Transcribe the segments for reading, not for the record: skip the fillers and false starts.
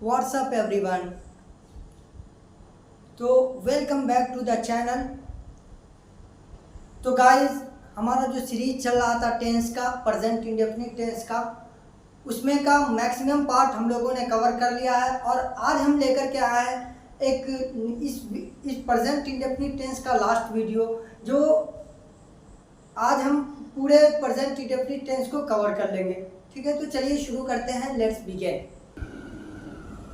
WhatsApp everyone. तो welcome back to the channel. तो guys, हमारा जो सीरीज चल रहा था टेंस का, प्रेजेंट इंडेफिनिट टेंस का, उसमें का मैक्सिमम पार्ट हम लोगों ने कवर कर लिया है। और आज हम लेकर के आए हैं एक इस प्रेजेंट इंडेफिनिट टेंस का लास्ट वीडियो, जो आज हम पूरे प्रेजेंट इंडेफिनिट टेंस को कवर कर लेंगे। ठीक है, तो चलिए शुरू करते हैं। Let's begin.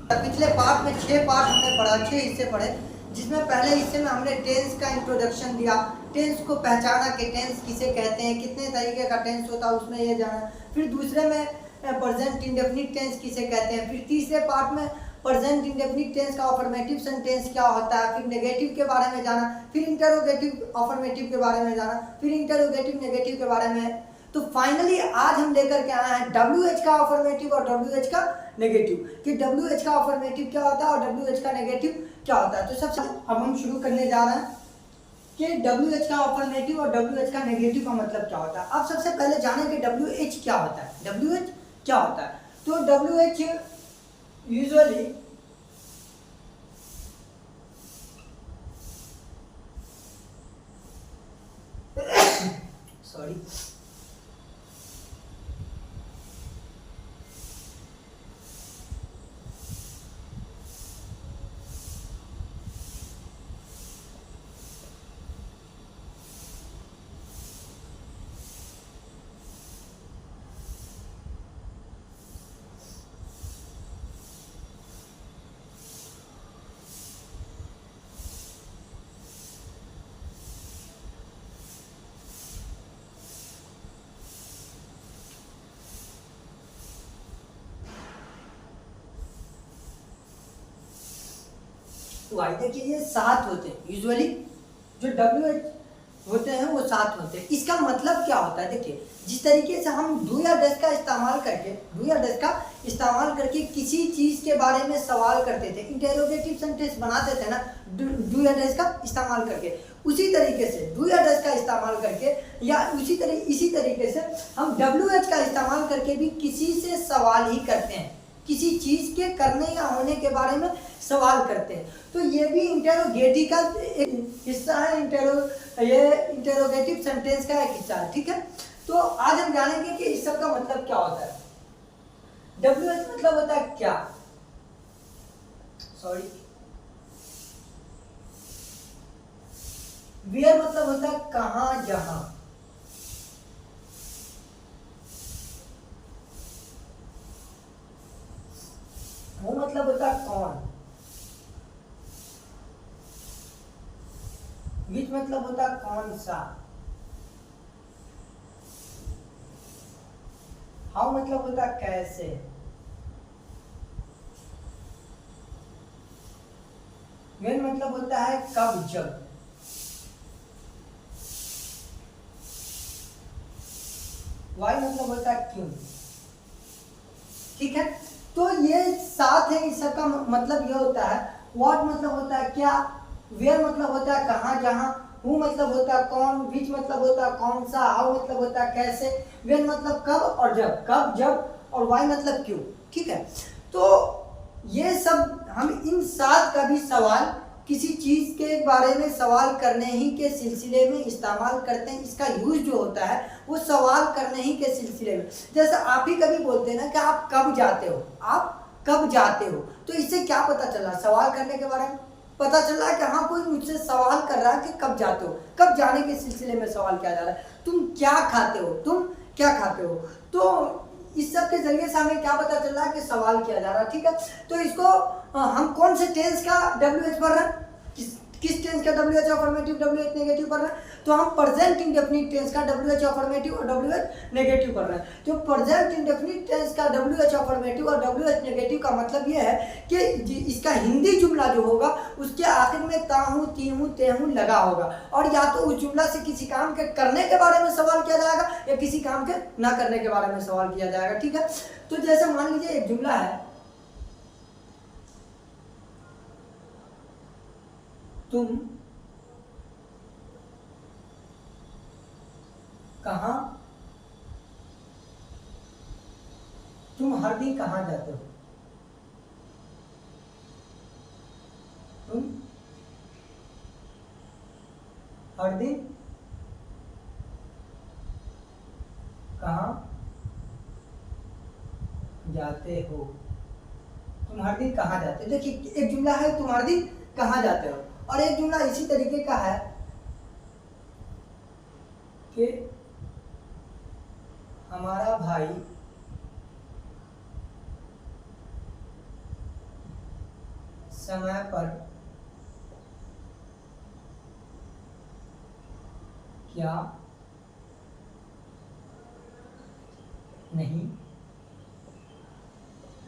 पिछले पार्ट में 6 पार्ट हमने पढ़ा, 6 हिस्से पढ़े, जिसमें पहले हिस्से में हमने टेंस का इंट्रोडक्शन दिया, टेंस को पहचाना कि टेंस किसे कहते हैं, कितने तरीके का टेंस होता है उसमें ये जाना। फिर दूसरे में प्रेजेंट इंडेफिनिट टेंस किसे कहते हैं। फिर तीसरे पार्ट में प्रेजेंट इंडेफिनिट टेंस का अफर्मेटिव सेंटेंस क्या होता है, फिर नेगेटिव के बारे में जाना, फिर इंटरोगेटिव अफर्मेटिव के बारे में जाना, फिर इंटरोगेटिव नेगेटिव के बारे में। तो फाइनली आज हम लेकर के आए हैं WH का अफर्मेटिव और WH का नेगेटिव, कि WH का अफर्मेटिव क्या होता है और WH का नेगेटिव क्या होता है। तो सबसे अब हम शुरू करने जा रहे हैं कि WH का अफर्मेटिव और WH का नेगेटिव का मतलब क्या होता है। अब सबसे पहले जाने कि WH क्या होता है। WH क्या होता है? तो WH यूजुअली सॉरी तो आई देखिए, ये 7 होते हैं यूजुअली, जो WH होते हैं वो 7 होते हैं। इसका मतलब क्या होता है? देखिए, जिस तरीके से हम डू या डज का इस्तेमाल करके किसी चीज के बारे में सवाल करते थे, इंटेरोगेटिव सेंटेंस बनाते थे ना, डू या डज का इस्तेमाल करके, उसी तरीके से डू या डज का इस्तेमाल करके या इसी तरीके से हम WH का इस्तेमाल करके भी किसी से सवाल ही करते हैं, किसी चीज के करने या होने के बारे में सवाल करते हैं। तो ये भी इंटेरोगेटिव का एक हिस्सा है, ये इंटेरोगेटिव सेंटेंस का एक हिस्सा है। ठीक है, तो आज हम जानेंगे कि इस सब का मतलब क्या होता है। WH मतलब होता है क्या, सॉरी, वेयर मतलब होता है कहां, जहां। वो मतलब होता है कौन। विच मतलब होता है कौन सा। हाउ मतलब होता है कैसे। व्हेन मतलब होता है कब, जब। वाई मतलब होता है क्यों। ठीक है, तो ये 7 है, इस सब का मतलब ये होता है। व्हाट मतलब होता है क्या, वेयर मतलब होता है कहाँ जहाँ, हु मतलब होता है कौन, विच मतलब होता है कौन सा, हाउ मतलब होता है कैसे, व्हेन मतलब कब और जब, कब जब, और वाई मतलब क्यों। ठीक है, तो ये सब हम इन 7 का भी सवाल किसी चीज के बारे में सवाल करने ही के सिलसिले में इस्तेमाल करते हैं। इसका यूज जो होता है वो सवाल करने ही के सिलसिले में। जैसे आप ही कभी बोलते हैं ना कि आप कब जाते हो, आप कब जाते हो, तो इससे क्या पता चला? सवाल करने के बारे में पता चल रहा है कि हाँ, कोई मुझसे सवाल कर रहा है कि कब जाते हो, कब जाने के सिलसिले में सवाल किया जा रहा है। तुम क्या खाते हो, तुम क्या खाते हो। तो इस सब के जरिए से हमें क्या पता चल रहा है कि सवाल किया जा रहा है। ठीक है, तो इसको हम कौन से टेंस का WH पढ़ रहे हैं, किस टेंस का WH अफर्मेटिव, WH नेगेटिव पढ़ रहे हैं? तो हम प्रेजेंट इंडेफिनिट टेंस का WH अफर्मेटिव और WH नेगेटिव पढ़ रहे हैं। तो प्रेजेंट इंडेफिनिट टेंस का WH अफर्मेटिव और WH नेगेटिव का मतलब यह है कि इसका हिंदी जुमला जो होगा उसके आखिर में ता हूं, ती हूं, ते हूं लगा होगा, और या तो उस जुमला से किसी काम के करने के बारे में सवाल किया जाएगा या किसी काम के ना करने के बारे में सवाल किया जाएगा। ठीक है, तो जैसे मान लीजिए एक जुमला है, तुम कहाँ, तुम हर दिन कहाँ जाते हो। हर दिन कहाँ जाते हो, तुम हर दिन कहाँ जाते हो। देखिए एक जुमला है तुम हर दिन कहाँ जाते हो, और एक जुमला इसी तरीके का है कि हमारा भाई समय पर क्या नहीं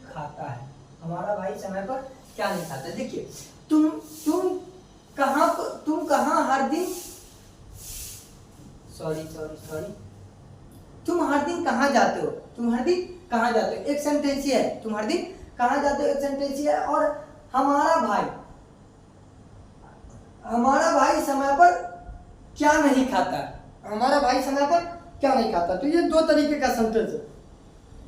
खाता है, हमारा भाई समय पर क्या नहीं खाता है। देखिए तुम कहाँ हर दिन सॉरी तुम हर दिन कहाँ जाते हो, तुम हर दिन कहाँ जाते हो, एक सेंटेंस ही है, तुम हर दिन कहाँ जाते हो एक सेंटेंस ही है। और हमारा भाई समय पर क्या नहीं खाता, हमारा भाई समय पर क्या नहीं खाता। तो ये दो तरीके का सेंटेंस है,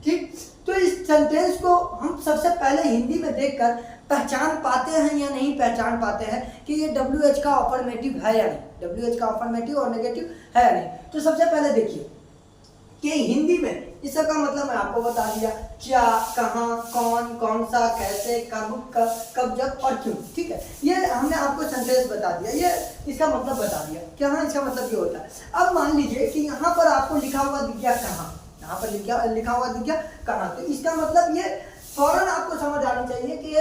ठीक। तो इस सेंटेंस को हम सबसे पहले हिंदी में देखकर पहचान पाते हैं या नहीं पहचान पाते हैं कि ये WH का अफर्मेटिव है या नहीं, WH का अफर्मेटिव और नेगेटिव है या नहीं। तो सबसे पहले देखिए कि हिंदी में इस सब का मतलब मैं आपको बता दिया, क्या, कहाँ, कौन सा, कैसे, कब, जब और क्यों, ठीक है। ये हमने आपको सेंटेंस बता दिया, ये इसका मतलब बता दिया कि हाँ इसका मतलब ये होता है। अब मान लीजिए कि यहाँ पर आपको लिखा हुआ दिख गया कहाँ, यहाँ पर लिखा हुआ दिख गया कहाँ, तो इसका मतलब ये फौरन आपको समझ आनी चाहिए कि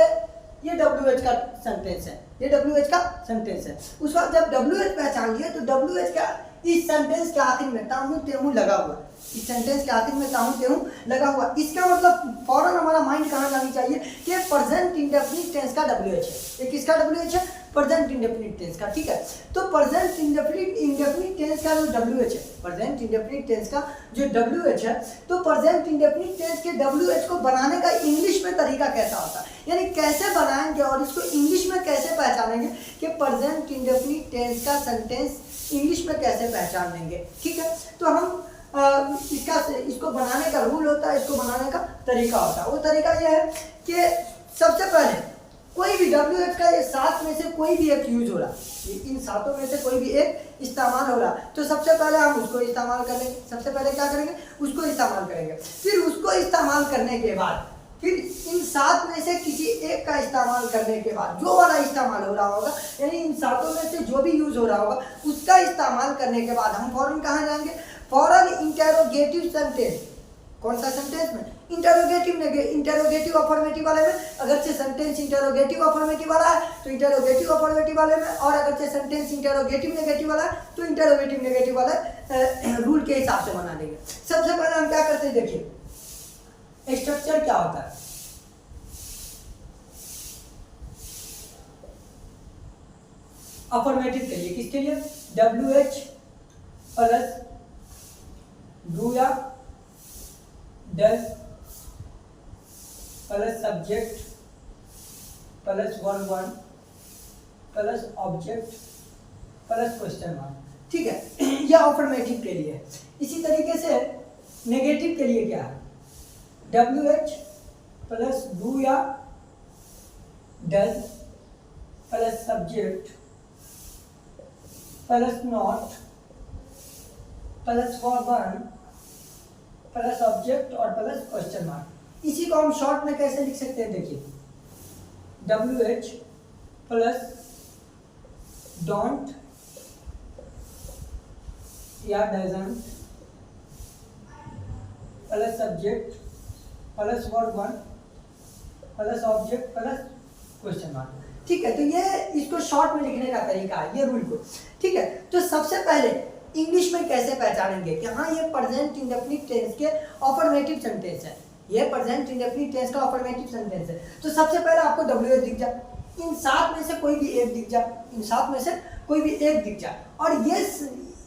ये WH का सेंटेंस है, ये WH का सेंटेंस है। उस वक्त जब WH पहचान लिए तो WH का इस सेंटेंस के आखिर में ताहू तेहू लगा हुआ, इस सेंटेंस के आखिर में ताहू तेहू लगा हुआ, इसका मतलब फौरन हमारा माइंड कहाँ जानी चाहिए कि प्रेजेंट इंडेफिनिट टेंस का WH है। ये किसका WH है, प्रेजेंट इंडेफिनिट टेंस का, ठीक है। तो प्रेजेंट इंडेफिनिट टेंस का जो WH है, प्रेजेंट इंडेफिनिट टेंस का जो WH है, तो प्रेजेंट इंडेफिनिट टेंस के WH को बनाने का इंग्लिश में तरीका कैसा होता है, यानी कैसे बनाएंगे और इसको इंग्लिश में कैसे पहचानेंगे कि प्रेजेंट इंडेफिनिट टेंस का सेंटेंस इंग्लिश में कैसे पहचान लेंगे, ठीक है। तो हम इसको बनाने का रूल होता है, इसको बनाने का तरीका होता है। वो तरीका यह है कि सबसे पहले कोई भी WH का ये सात में से कोई भी एक यूज हो रहा, इन सातों में से कोई भी एक इस्तेमाल हो रहा, तो सबसे पहले हम उसको इस्तेमाल करेंगे। सबसे पहले क्या करेंगे, उसको इस्तेमाल करेंगे। फिर उसको इस्तेमाल करने के बाद फिर इन सात में से किसी एक का इस्तेमाल करने के बाद जो वाला इस्तेमाल हो रहा होगा, यानी इन सातों में से जो भी यूज हो रहा होगा उसका इस्तेमाल करने के बाद हम फौरन कहाँ जाएंगे, फौरन इंटेरोगेटिव सेंटेंस। कौन सा सेंटेंस में, इंटेरोगेटिव अफर्मेटिव वाले में। अगर से सेंटेंस इंटेरोगेटिव अफर्मेटिव वाला है तो इंटेरोगेटिव अफर्मेटिव वाले में, और अगर से सेंटेंस इंटेरोगेटिव नेगेटिव वाला है तो इंटेरोगेटिव नेगेटिव वाला रूल के हिसाब से बना देंगे। सबसे पहले हम क्या करते हैं, देखिए स्ट्रक्चर क्या होता है। अफर्मेटिव के लिए, किसके लिए, WH प्लस डू या does plus subject plus verb one plus object plus question mark, ठीक है। यह अफर्मेटिव के लिए है। इसी तरीके से नेगेटिव के लिए क्या है, WH प्लस डू या does plus subject plus not plus verb one plus object और प्लस क्वेश्चन मार्क। इसी को हम शॉर्ट में कैसे लिख सकते हैं, देखिए WH प्लस डोंट या doesn't plus subject plus verb one plus object plus question mark, ठीक है। तो ये इसको शॉर्ट में लिखने का तरीका है, ये रूल को, ठीक है। तो सबसे पहले इंग्लिश में कैसे पहचानेंगे कि हाँ ये प्रेजेंट इंडेफिनिट टेंस के अफर्मेटिव सेंटेंस है, ये प्रेजेंट इंडेफिनिट टेंस का अफर्मेटिव सेंटेंस है। तो सबसे पहले आपको WH दिख जाए, इन सात में से कोई भी एक दिख जाए, इन सात में से कोई भी एक दिख जाए, और ये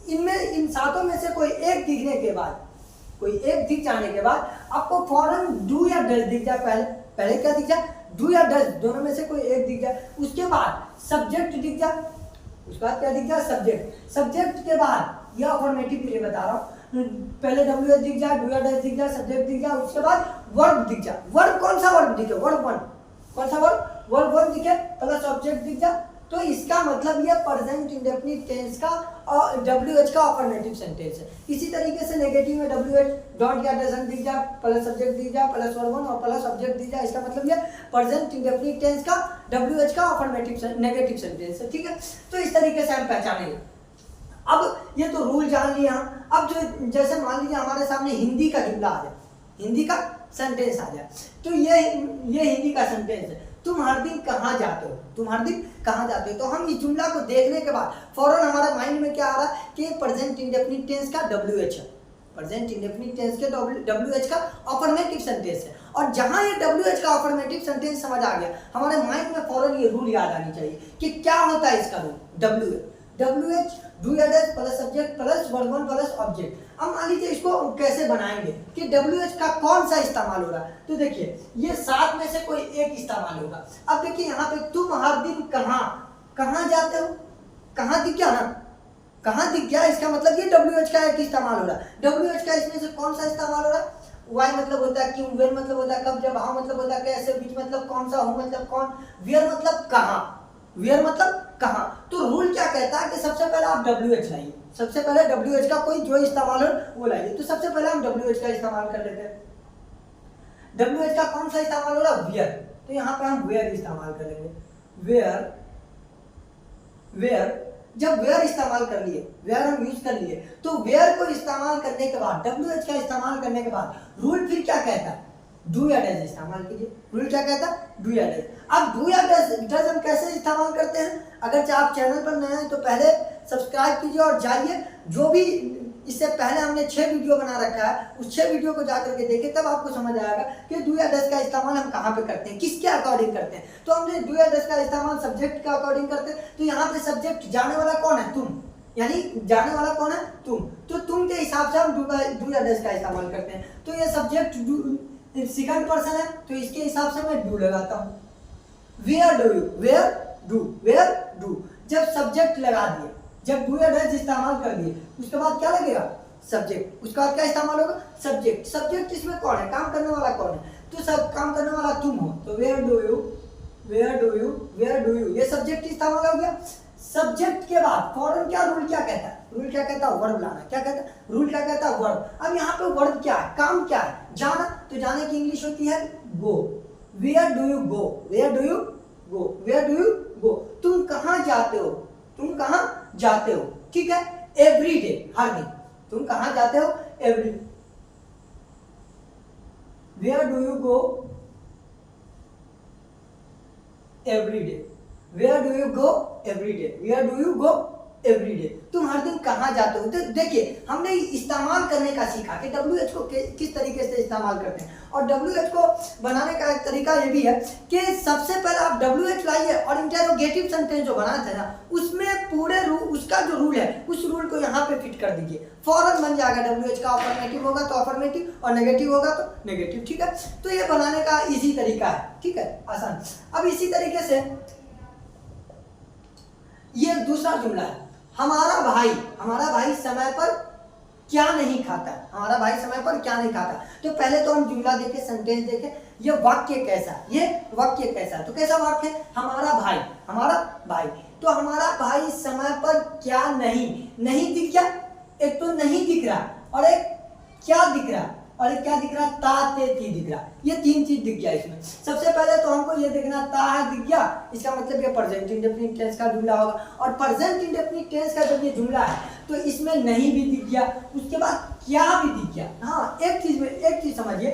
इनमें इन सातों में से कोई एक दिखने के बाद, कोई एक दिख जाने के बाद आपको फौरन डू या डज दिख जाए। पहले क्या दिख जाए, डू या डज, दोनों में से कोई एक दिख जाए। उसके बाद सब्जेक्ट दिख जाए, उसके बाद क्या दिख जाए, सब्जेक्ट। सब्जेक्ट के बाद यह अफर्मेटिव के लिए बता रहा हूँ, पहले WH दिख जाए, डू या डज दिख जाए, सब्जेक्ट दिख जाए, उसके बाद वर्ब दिख जाए। वर्ब कौन सा वर्ब दिखे, वर्ब वन, कौन सा वर्ब, वर्ब वन दिखे प्लस ऑब्जेक्ट दिख जाए, तो इसका मतलब ये प्रेजेंट इंडेफिनिट टेंस का WH का अफर्मेटिव सेंटेंस है। इसी तरीके से नेगेटिव में WH डॉट या डजंट दिख जाए, प्लस सब्जेक्ट दिख जाए, प्लस वर्ब और प्लस सब्जेक्ट दिख जाए, इसका मतलब ये प्रेजेंट इंडेफिनिट टेंस का WH का अफर्मेटिव नेगेटिव सेंटेंस है। ठीक है, तो इस तरीके से हम पहचानेंगे। अब ये तो रूल जान लिया। अब जो जैसे मान लीजिए हमारे सामने हिंदी का जुमला आ जाए, हिंदी का सेंटेंस आ जाए, तो ये हिंदी का सेंटेंस है, तुम हर दिन कहाँ जाते हो, तुम हर दिन कहाँ जाते हो। तो हम इस जुमला को देखने के बाद फौरन हमारे माइंड में क्या आ रहा है कि प्रेजेंट इंडेफिनिट टेंस का WH है, प्रेजेंट इंडेफिनिट टेंस के WH का अफर्मेटिव सेंटेंस है। और जहां ये WH का अफर्मेटिव सेंटेंस समझ आ गया, हमारे माइंड में फौरन ये रूल याद आनी चाहिए कि क्या होता है इसका रूल, WH डू या does plus subject plus verb plus object. अब मान लीजिए इसको कैसे बनाएंगे कि WH का कौन सा इस्तेमाल हो रहा है, तो देखिए ये 7 में से कोई एक इस्तेमाल होगा। अब देखिए यहाँ पे तुम हर दिन कहाँ जाते हो, कहाँ दिख गया ना, कहाँ दिख गया, इसका मतलब ये WH का एक इस्तेमाल हो रहा है। WH का इसमें से कौन सा इस्तेमाल हो रहा है, वाई मतलब होता है क्यों, वेर मतलब होता है कब, जब, हाउ मतलब होता है कैसे, बीच मतलब कौन सा, हूँ मतलब कौन, वियर मतलब कहाँ, वियर मतलब कहाँ। तो रूल क्या कहता है कि सबसे पहले आप WH लाइए, सबसे पहले WH का कोई जो इस्तेमाल हो वो लाइए। तो सबसे पहले हम WH का इस्तेमाल कर लेते हैं। WH का कौन सा इस्तेमाल हो रहा है, वियर, तो यहाँ पे हम वेयर इस्तेमाल करेंगे, वेयर, वेयर। जब वेयर इस्तेमाल कर लिए, वेयर हम यूज कर लिए, तो वेयर को इस्तेमाल करने के बाद, WH का इस्तेमाल करने के बाद रूल फिर क्या कहता है, डू या डज इस्तेमाल कीजिए। रूल क्या कहता है, डू या डज। अब डू या डज हम कैसे इस्तेमाल करते हैं, अगर आप चैनल पर नए हैं तो पहले सब्सक्राइब कीजिए और जाइए, जो भी इससे पहले हमने 6 वीडियो बना रखा है, उस 6 वीडियो को जाकर के देखिए, तब आपको समझ आएगा कि डू या डज का इस्तेमाल हम कहाँ पे करते हैं, किसके अकॉर्डिंग करते हैं। तो हमने डू या डज का इस्तेमाल सब्जेक्ट के अकॉर्डिंग करते हैं, तो यहाँ पे सब्जेक्ट जाने वाला कौन है, तुम, यानी जाने वाला कौन है, तुम, तो तुम के हिसाब से हम डू या डज का इस्तेमाल करते हैं। तो ये सब्जेक्ट सेकंड पर्सन है, तो इसके हिसाब से मैं डू लगाता हूँ। Where do you, where do, where do. जब सब्जेक्ट लगा दिए, जब डू या डज इस्तेमाल कर दिए, उसके बाद क्या लगेगा, सब्जेक्ट, उसके बाद क्या इस्तेमाल होगा, सब्जेक्ट। सब्जेक्ट इसमें कौन है, काम करने वाला कौन है, तो सब काम करने वाला तुम हो, तो where do you, where do you, where do you, ये सब्जेक्ट इस्तेमाल हो गया। सब्जेक्ट के बाद फौरन क्या रूल क्या कहता है, रूल क्या कहता है, वर्ब लाना। क्या कहता है, रूल क्या कहता है, वर्ब। अब यहाँ पे वर्ब क्या है, काम क्या है, जाना, तो जाने की इंग्लिश होती है go. Where do you go, where do you go, where do you go. तुम कहाँ जाते हो, तुम कहाँ जाते हो, ठीक है, एवरी डे, हर दिन, तुम कहाँ जाते हो, every, where do you go every day, where do you go every day, where do you go every day, तुम हर दिन कहाँ जाते हो। तो देखिए हमने इस्तेमाल करने का सीखा कि WH को किस तरीके से इस्तेमाल करते हैं, और WH को बनाने का एक तरीका ये भी है कि सबसे पहले आप WH लाइए और इंटेरोगेटिव सेंटेंस जो बना था ना, उसमें पूरे उसका जो रूल है, उस रूल को यहाँ पे फिट कर दीजिए, फौरन बन जाएगा। WH का अफर्मेटिव होगा तो अफर्मेटिव, और नेगेटिव होगा तो नेगेटिव, ठीक है। तो ये बनाने का इजी तरीका है, ठीक है, आसान। अब इसी तरीके से ये दूसरा जुमला है, हमारा भाई समय पर क्या नहीं खाता, हमारा भाई समय पर क्या नहीं खाता। तो पहले तो हम जुमला देखें, सेंटेंस देखें, ये वाक्य कैसा, ये वाक्य कैसा, तो कैसा वाक्य है, हमारा भाई, तो हमारा भाई समय पर क्या नहीं दिख गया, एक तो नहीं दिख रहा, और एक क्या दिख रहा, और एक क्या दिख रहा, ता ते ती दिख रहा, ये 3 चीज दिख गया इसमें। सबसे पहले तो हमको ये देखना, ता है दिख गया, इसका मतलब ये प्रेजेंट इंडेफिनिट टेंस का जुमला होगा, और प्रेजेंट इंडेफिनिट टेंस का जब ये जुमला है तो इसमें नहीं भी दिख गया, उसके बाद क्या भी दिख गया। हाँ, एक चीज समझिए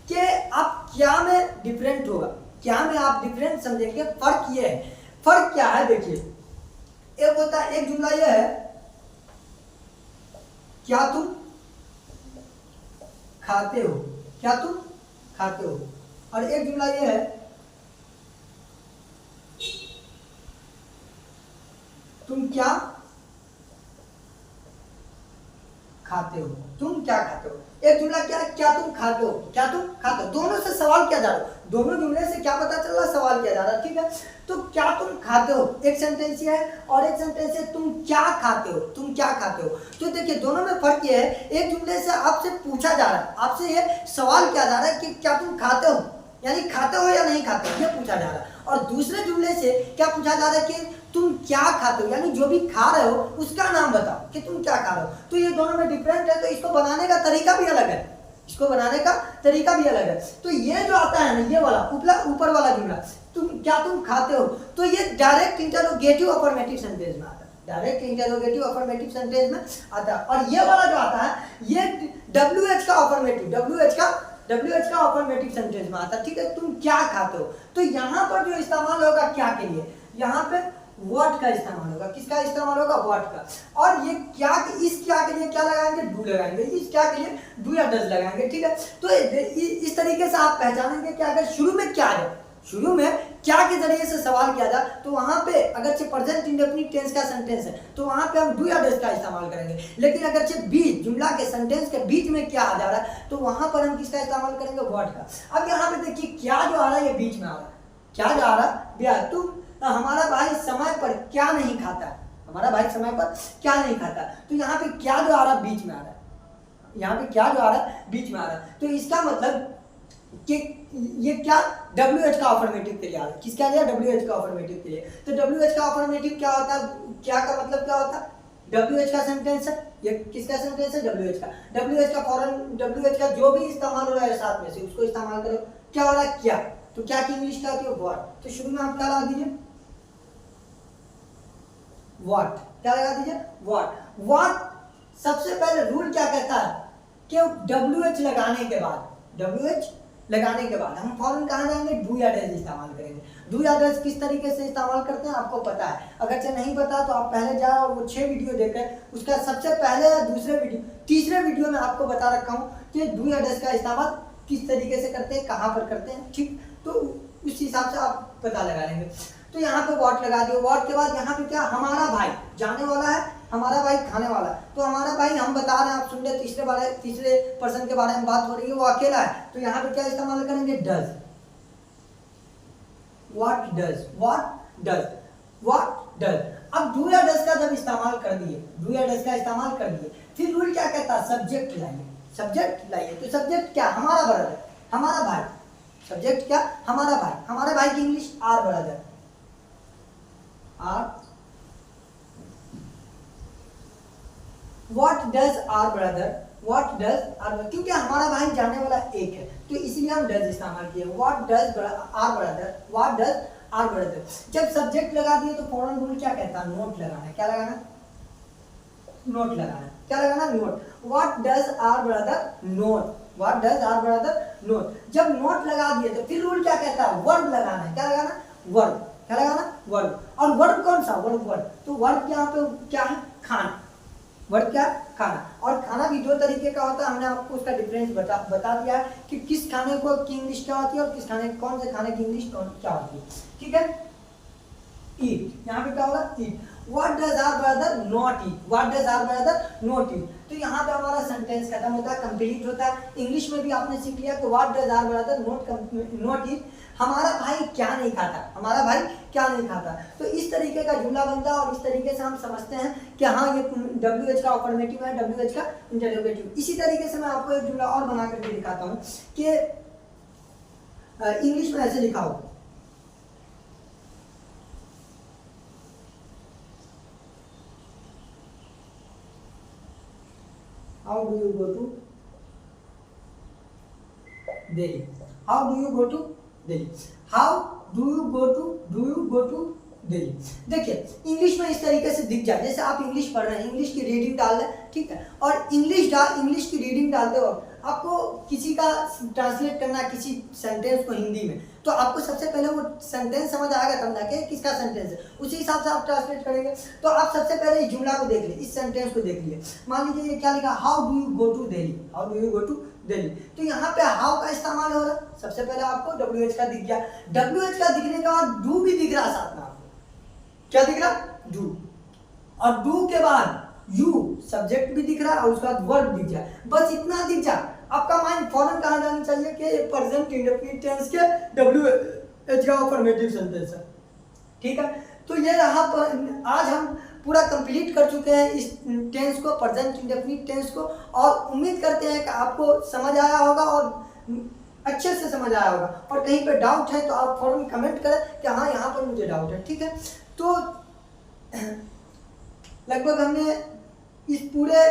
कि आप क्या में डिफरेंट होगा, क्या में आप डिफरेंट समझेंगे, फर्क ये है, फर्क क्या है, देखिए एक होता है, एक जुमला ये है, क्या तुम खाते हो, क्या तुम खाते हो, और एक जुमला ये है, तुम क्या खाते हो, तुम क्या खाते हो। एक जुमला क्या है, क्या तुम खाते हो, क्या तुम खाते हो, दोनों से सवाल किया जा रहा है, दोनों जुमले से क्या पता चल रहा है, सवाल किया जा रहा है, ठीक है। तो क्या तुम खाते हो एक सेंटेंस है, और एक सेंटेंस है तुम क्या खाते हो, तुम क्या खाते हो। तो देखिए दोनों में फर्क ये है, एक जुमले से आपसे पूछा जा रहा है, आपसे ये सवाल किया जा रहा है कि क्या तुम खाते हो, यानी खाते हो या नहीं खाते हो, ये पूछा जा रहा है। और दूसरे जुमले से क्या पूछा जा रहा है कि तुम क्या खाते हो, यानी जो भी खा रहे हो उसका नाम बताओ कि तुम क्या खा रहे हो। तो ये दोनों में डिफरेंट है, तो इसको बनाने का तरीका भी अलग है, इसको बनाने का तरीका भी अलग है। तो ये जो आता है ना, ये वाला ऊपर वाला जुमला, तुम खाते हो, तो ये डायरेक्ट इंटरोगेटिव अफर्मेटिव सेंटेंस में आता है, डायरेक्ट इंटरोगेटिव अफर्मेटिव सेंटेंस में आता है। और ये वाला जो आता है ये WH का अफर्मेटिव सेंटेंस में आता है, ठीक है। तुम क्या खाते हो, तो यहाँ पर जो इस्तेमाल होगा क्या के लिए, यहाँ पे व्हाट का इस्तेमाल होगा, किसका इस्तेमाल होगा, व्हाट का। और ये क्या, इस क्या के लिए क्या लगाएंगे, डू लगाएंगे, इस क्या के लिए डू या डज लगाएंगे, ठीक है। तो इस तरीके से आप पहचानेंगे कि अगर शुरू में क्या है, शुरू में क्या के जरिए से सवाल किया जाए तो वहां पे अगर से प्रेजेंट इंडेफिनिट टेंस का सेंटेंस है तो वहां पे हम डू या डज का इस्तेमाल करेंगे। लेकिन अगर से बीच जुमला के सेंटेंस के बीच में क्या आ जा रहा है तो वहां पर हम किसका इस्तेमाल करेंगे, व्हाट का। अब यहाँ पे देखिए क्या जो आ रहा है ये बीच में आ रहा है, क्या जो आ रहा है, तुम हमारा भाई समय पर क्या नहीं खाता, हमारा भाई समय पर क्या नहीं खाता। तो यहाँ पे क्या जो आ रहा है बीच में आ रहा है, यहाँ पे क्या जो आ रहा है बीच में आ रहा है। तो इसका मतलब कि ये क्या WH का अफर्मेटिव के लिए आ रहा है, किसका लिया, WH का अफर्मेटिव के लिए। तो WH का अफर्मेटिव क्या होता है, क्या का मतलब क्या होता है, WH का सेंटेंस है, ये किसका सेंटेंस है, WH का। WH का फॉरन, WH का जो भी इस्तेमाल हो रहा है साथ में से उसको इस्तेमाल करो। क्या हो रहा है, क्या, तो क्या की इंग्लिश क्या होती है, व्हाट। तो शुरू में आप क्या लगा दीजिए, व्हाट, क्या लगा दीजिए, व्हाट। व्हाट सबसे पहले रूल क्या कहता है कि WH लगाने के बाद, WH लगाने के बाद हम फौरन कहाँ जाएंगे, डू या डज इस्तेमाल करेंगे। डू या डज किस तरीके से इस्तेमाल करते हैं आपको पता है, अगर से नहीं पता तो आप पहले जाओ और वो 6 वीडियो देखें, उसका सबसे पहले या दूसरे वीडियो, तीसरे वीडियो में आपको बता रखा हूँ कि डू या डज का इस्तेमाल किस तरीके से करते हैं, कहाँ पर करते हैं, ठीक। तो उस हिसाब से आप पता लगा लेंगे। तो यहाँ पे व्हाट लगा दियो, व्हाट के बाद यहाँ पे क्या, हमारा भाई जाने वाला है, हमारा भाई खाने वाला है। तो हमारा भाई हम बता रहे हैं, आप सुन रहे, तीसरे पर्सन के बारे में बात हो रही है, वो अकेला है। तो यहाँ पे क्या इस्तेमाल करेंगे, does, what does, what does, what does. अब डू या डज का जब इस्तेमाल कर दिए, डू या डज का इस्तेमाल कर दिए, फिर रूल क्या कहता है, सब्जेक्ट लाइए, सब्जेक्ट लाइए। तो सब्जेक्ट क्या, हमारा ब्रदर, हमारा भाई, सब्जेक्ट क्या, हमारा भाई, हमारे भाई की English our brother, our. What does our brother, what does our brother, क्योंकि हमारा भाई जाने वाला एक है तो इसलिए हम does इस्तेमाल किए। What does our brother, what does our brother। जब सब्जेक्ट लगा दिए तो फौरन रूल क्या कहता है, नोट लगाना, क्या लगाना, नोट लगाना, क्या लगाना, note. What does our brother note, what does our brother note। जब नोट लगा दिए तो फिर रूल क्या कहता है, वर्ब लगाना है, क्या लगाना, वर्ब, क्या लगाना, वर्ब। और वर्ब कौन सा, वर्ब, वर्ब। तो वर्ब यहाँ पे क्या है, खाना, वर्ड क्या, खाना। और खाना भी 2 तरीके का होता है, हमने आपको उसका डिफरेंस बता दिया है कि किस खाने को की इंग्लिश क्या होती है और किस खाने, कौन से खाने की इंग्लिश क्या होती है, ठीक है। ईट, यहाँ पे क्या होगा, eat. What does our brother not eat, what does our brother not eat. तो यहाँ पे हमारा सेंटेंस खत्म होता है, कंप्लीट होता है। इंग्लिश में भी आपने सीख लिया कि what does our brother not eat, हमारा भाई क्या नहीं खाता, हमारा भाई क्या नहीं खाता। तो इस तरीके का जुमला बनता है और इस तरीके से हम समझते हैं कि हाँ ये WH का अफर्मेटिव है, WH का इंटरोगेटिव। इसी तरीके से मैं आपको एक जुमला और बना करके दिखाता हूँ कि इंग्लिश में ऐसे लिखा हो, How do you go to Delhi? How do you go to Delhi? How do you go to Delhi? देखिए इंग्लिश में इस तरीके से दिख जाए, जैसे आप इंग्लिश पढ़ रहे हैं, इंग्लिश की रीडिंग डाल रहे हैं, ठीक है। और इंग्लिश की रीडिंग डालते हो आपको किसी का ट्रांसलेट करना है किसी सेंटेंस को हिंदी में, तो आपको सबसे पहले वो सेंटेंस समझ आएगा तब ना कि किसका सेंटेंस है, उसी हिसाब से आप ट्रांसलेट करेंगे। तो आप सबसे पहले इस जुमला को देख लीजिए, इस सेंटेंस को देख लीजिए। मान लीजिए ये क्या लिखा, how do you go to Delhi, how do you go to Delhi. तो यहाँ पे हाउ का इस्तेमाल हो रहा है, सबसे पहले आपको WH का दिख गया, WH का दिखने के बाद डू भी दिख रहा साथ में, आपको क्या दिख रहा, डू। और डू के बाद यू सब्जेक्ट भी दिख रहा है और उसके बाद वर्ब दिख जाए, बस इतना दिख जाए, आपका माइंड फौरन कहाँ जाना चाहिए कि प्रेजेंट इंडेफिनिट टेंस के WH का अफर्मेटिव सेंटेंस है, ठीक है। तो ये रहा, आज हम पूरा कंप्लीट कर चुके हैं इस टेंस को, प्रेजेंट इंडेफिनिट टेंस को, और उम्मीद करते हैं कि आपको समझ आया होगा। और अच्छे से समझ आया होगा। और कहीं पे डाउट है तो आप फौरन कमेंट करें कि हाँ यहाँ पर मुझे डाउट है, ठीक है। तो लगभग हमने इस पूरे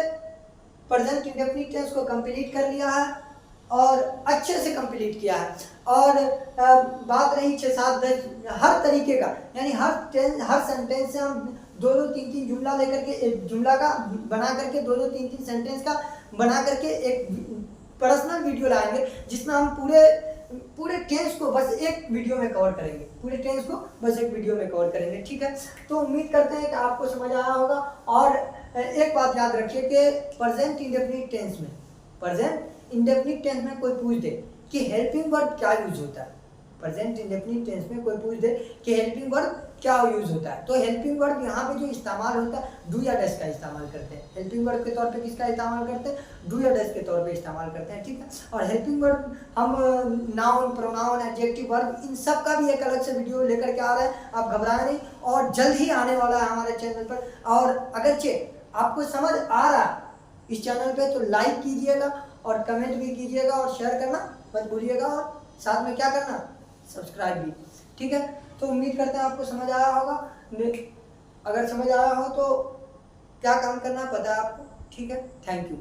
प्रेजेंट इंडेफिनिट टेंस को कंप्लीट कर लिया है और अच्छे से कंप्लीट किया है। और बात रही 6, 7, 10 हर तरीके का, यानी हर सेंटेंस से हम 2-2, 3-3 जुमला लेकर के एक जुमला का बना करके 2-2, 3-3 सेंटेंस का बना करके एक पर्सनल वीडियो लाएंगे, जिसमें हम पूरे टेंस को बस एक वीडियो में कवर करेंगे, पूरे टेंस को बस एक वीडियो में कवर करेंगे, ठीक है। तो उम्मीद करते हैं कि आपको समझ आया होगा। और एक बात याद रखिए कि प्रेजेंट इंडेफिनिट टेंस में कोई पूछ दे कि हेल्पिंग वर्ब क्या यूज होता है, प्रेजेंट इंडेफिनिट टेंस में कोई पूछ दे कि हेल्पिंग वर्ब क्या यूज होता है, तो हेल्पिंग वर्ब यहाँ पे जो इस्तेमाल होता है डू या डज का इस्तेमाल करते हैं। हेल्पिंग वर्ब के तौर पे किसका इस्तेमाल करते हैं, डू या डज के तौर पे इस्तेमाल करते हैं, ठीक है। और हेल्पिंग वर्ब हम noun, pronoun, adjective verb in सब का भी एक अलग से वीडियो लेकर के आ रहे हैं, आप घबराएं नहीं, और जल्द ही आने वाला है हमारे चैनल पर। और अगरचे आपको समझ आ रहा है इस चैनल पे तो लाइक कीजिएगा और कमेंट भी कीजिएगा और शेयर करना मत भूलिएगा, और साथ में क्या करना, सब्सक्राइब भी, ठीक है। तो उम्मीद करते हैं आपको समझ आया होगा। अगर समझ आया हो तो क्या काम करना पता है आपको, ठीक है। Thank you.